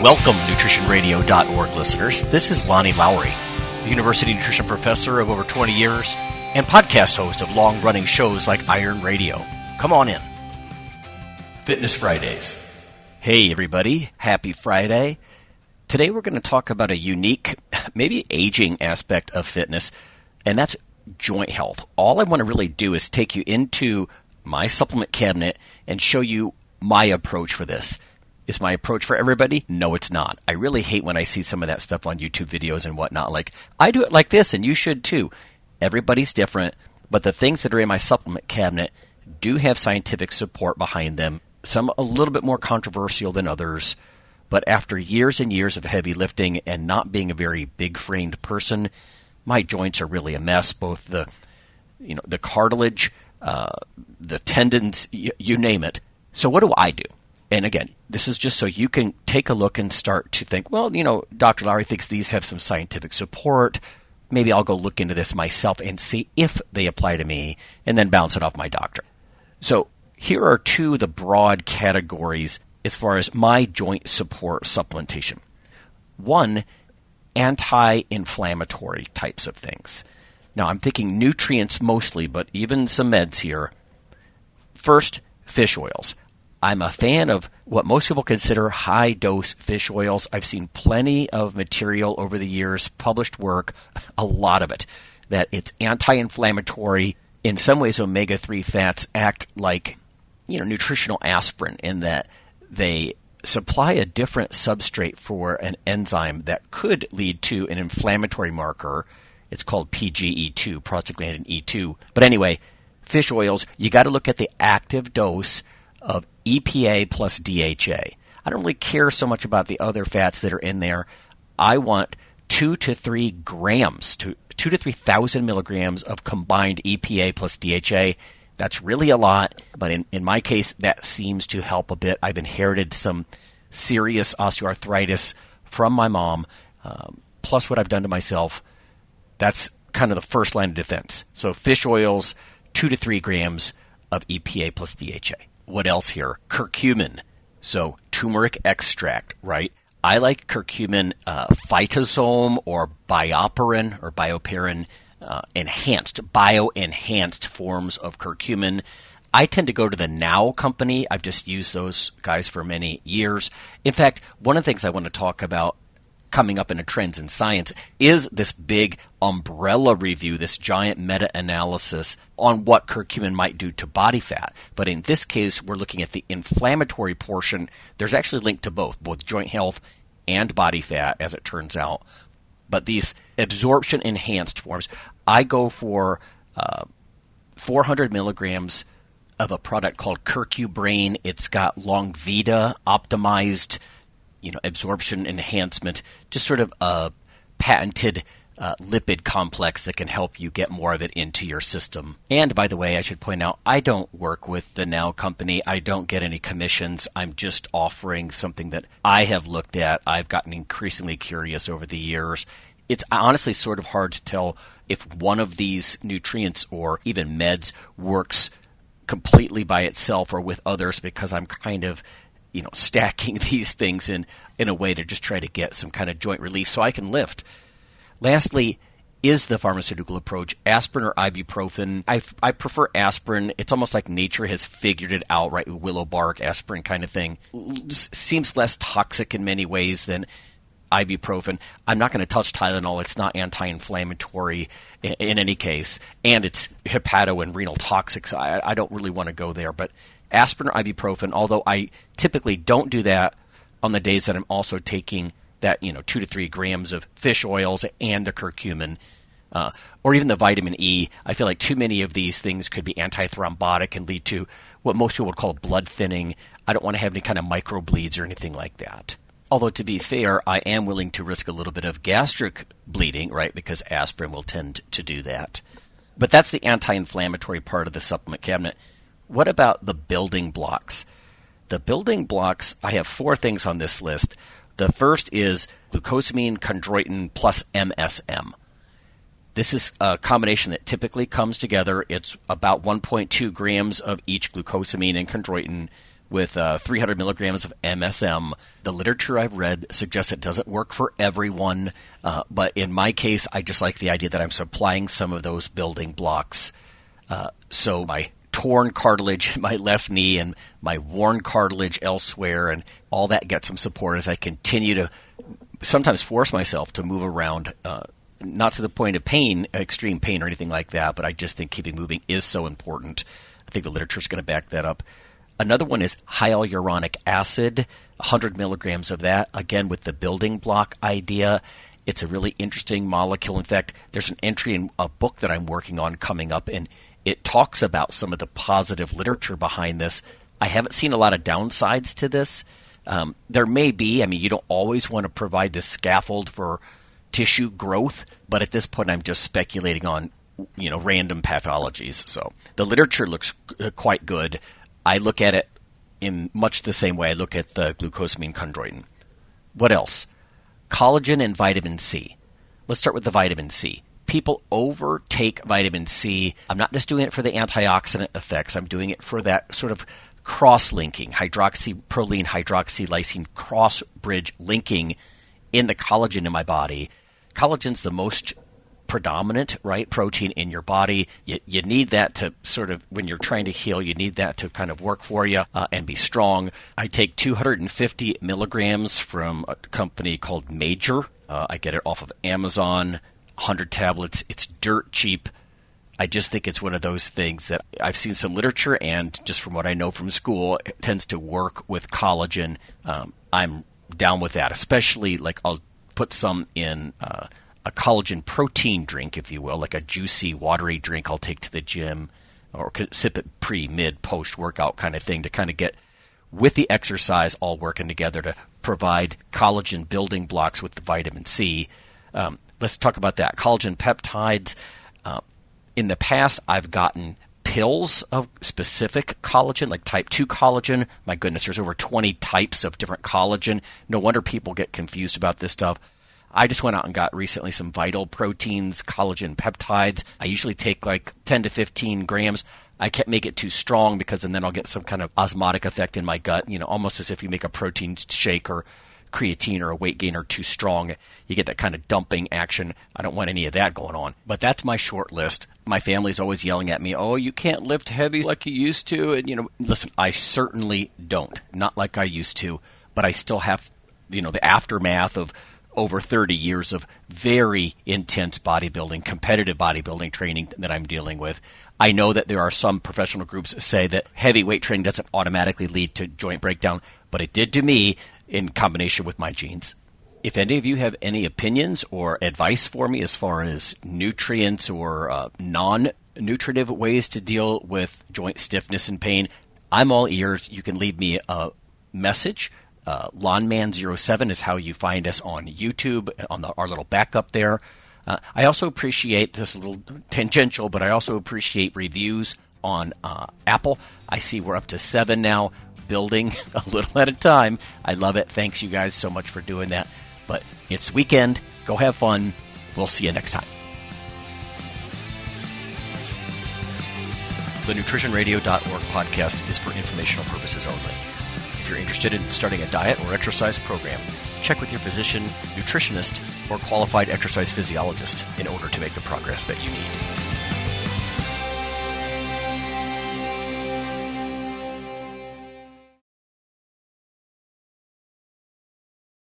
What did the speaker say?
Welcome, nutritionradio.org listeners. This is Lonnie Lowry, University Nutrition Professor of over 20 years and podcast host of long-running shows like Iron Radio. Come on in. Fitness Fridays. Hey, everybody. Happy Friday. Today we're going to talk about a unique, maybe aging aspect of fitness, and that's joint health. All I want to really do is take you into my supplement cabinet and show you my approach for this. Is my approach for everybody? No, it's not. I really hate when I see some of that stuff on YouTube videos and whatnot. Like, I do it like this, and you should too. Everybody's different, but the things that are in my supplement cabinet do have scientific support behind them. Some a little bit more controversial than others. But after years and years of heavy lifting and not being a very big-framed person, my joints are really a mess. Both the cartilage, the tendons, you name it. So what do I do? And again, this is just so you can take a look and start to think, well, Dr. Lowry thinks these have some scientific support. Maybe I'll go look into this myself and see if they apply to me and then bounce it off my doctor. So here are two of the broad categories as far as my joint support supplementation. One, anti-inflammatory types of things. Now, I'm thinking nutrients mostly, but even some meds here. First, fish oils. I'm a fan of what most people consider high-dose fish oils. I've seen plenty of material over the years, published work, a lot of it, that it's anti-inflammatory. In some ways, omega-3 fats act like, nutritional aspirin in that they supply a different substrate for an enzyme that could lead to an inflammatory marker. It's called PGE2, prostaglandin E2. But anyway, fish oils, you got to look at the active dose of EPA plus DHA. I don't really care so much about the other fats that are in there. I want 2 to 3 grams, 2 to 3,000 milligrams of combined EPA plus DHA. That's really a lot, but in my case, that seems to help a bit. I've inherited some serious osteoarthritis from my mom, plus what I've done to myself. That's kind of the first line of defense. So fish oils, 2 to 3 grams of EPA plus DHA. What else here? Curcumin. So turmeric extract, right? I like curcumin phytosome or bioperin bio-enhanced forms of curcumin. I tend to go to the Now company. I've just used those guys for many years. In fact, one of the things I want to talk about coming up in a Trends in Science is this big umbrella review, this giant meta-analysis on what curcumin might do to body fat. But in this case, we're looking at the inflammatory portion. There's actually a link to both joint health and body fat, as it turns out. But these absorption-enhanced forms, I go for 400 milligrams of a product called CurcuBrain. It's got Longvita optimized absorption enhancement, just sort of a patented lipid complex that can help you get more of it into your system. And by the way, I should point out, I don't work with the Now company. I don't get any commissions. I'm just offering something that I have looked at. I've gotten increasingly curious over the years. It's honestly sort of hard to tell if one of these nutrients or even meds works completely by itself or with others, because I'm kind of stacking these things in a way to just try to get some kind of joint relief so I can lift. Lastly, is the pharmaceutical approach aspirin or ibuprofen? I prefer aspirin. It's almost like nature has figured it out, right? Willow bark, aspirin kind of thing. Seems less toxic in many ways than ibuprofen. I'm not going to touch Tylenol. It's not anti-inflammatory in any case, and it's hepato and renal toxic, so I don't really want to go there. But aspirin or ibuprofen, although I typically don't do that on the days that I'm also taking that 2 to 3 grams of fish oils and the curcumin, or even the vitamin E. I feel like too many of these things could be antithrombotic and lead to what most people would call blood thinning. I don't want to have any kind of microbleeds or anything like that. Although, to be fair, I am willing to risk a little bit of gastric bleeding, right, because aspirin will tend to do that. But that's the anti-inflammatory part of the supplement cabinet. What about the building blocks? The building blocks, I have 4 things on this list. The first is glucosamine, chondroitin, plus MSM. This is a combination that typically comes together. It's about 1.2 grams of each glucosamine and chondroitin with 300 milligrams of MSM. The literature I've read suggests it doesn't work for everyone, but in my case, I just like the idea that I'm supplying some of those building blocks. So my torn cartilage in my left knee and my worn cartilage elsewhere, and all that gets some support as I continue to sometimes force myself to move around, not to the point of pain, extreme pain or anything like that, but I just think keeping moving is so important. I think the literature is going to back that up. Another one is hyaluronic acid, 100 milligrams of that, again with the building block idea. It's a really interesting molecule. In fact, there's an entry in a book that I'm working on coming up, and it talks about some of the positive literature behind this. I haven't seen a lot of downsides to this. There may be. I mean, you don't always want to provide this scaffold for tissue growth, but at this point I'm just speculating on, random pathologies. So the literature looks quite good. I look at it in much the same way I look at the glucosamine chondroitin. What else? Collagen and vitamin C. Let's start with the vitamin C. People overtake vitamin C. I'm not just doing it for the antioxidant effects. I'm doing it for that sort of cross-linking, hydroxyproline, hydroxylysine cross-bridge linking in the collagen in my body. Collagen's the most predominant, right, protein in your body. You need that to sort of, when you're trying to heal, you need that to kind of work for you and be strong. I take 250 milligrams from a company called Major. I get it off of Amazon, 100 tablets. It's dirt cheap. I just think it's one of those things that I've seen some literature, and just from what I know from school, it tends to work with collagen. I'm down with that, especially like I'll put some in a collagen protein drink, if you will, like a juicy, watery drink I'll take to the gym or sip it pre, mid, post-workout kind of thing to kind of get with the exercise all working together to provide collagen building blocks with the vitamin C. Let's talk about that. Collagen peptides. In the past, I've gotten pills of specific collagen, like type 2 collagen. My goodness, there's over 20 types of different collagen. No wonder people get confused about this stuff. I just went out and got recently some Vital Proteins, collagen peptides. I usually take like 10 to 15 grams. I can't make it too strong because then I'll get some kind of osmotic effect in my gut, almost as if you make a protein shake or creatine or a weight gainer too strong. You get that kind of dumping action. I don't want any of that going on. But that's my short list. My family's always yelling at me, oh, you can't lift heavy like you used to. And, listen, I certainly don't. Not like I used to. But I still have, the aftermath of over 30 years of very intense bodybuilding, competitive bodybuilding training that I'm dealing with. I know that there are some professional groups that say that heavy weight training doesn't automatically lead to joint breakdown, but it did to me in combination with my genes. If any of you have any opinions or advice for me as far as nutrients or non-nutritive ways to deal with joint stiffness and pain, I'm all ears. You can leave me a message. Lawnman07 is how you find us on YouTube, on our little backup there. I also appreciate, this a little tangential, but I also appreciate reviews on Apple. I see we're up to 7 now, building a little at a time. I love it. Thanks you guys so much for doing that. But it's weekend. Go have fun. We'll see you next time. The NutritionRadio.org podcast is for informational purposes only. If you're interested in starting a diet or exercise program, check with your physician, nutritionist, or qualified exercise physiologist in order to make the progress that you need.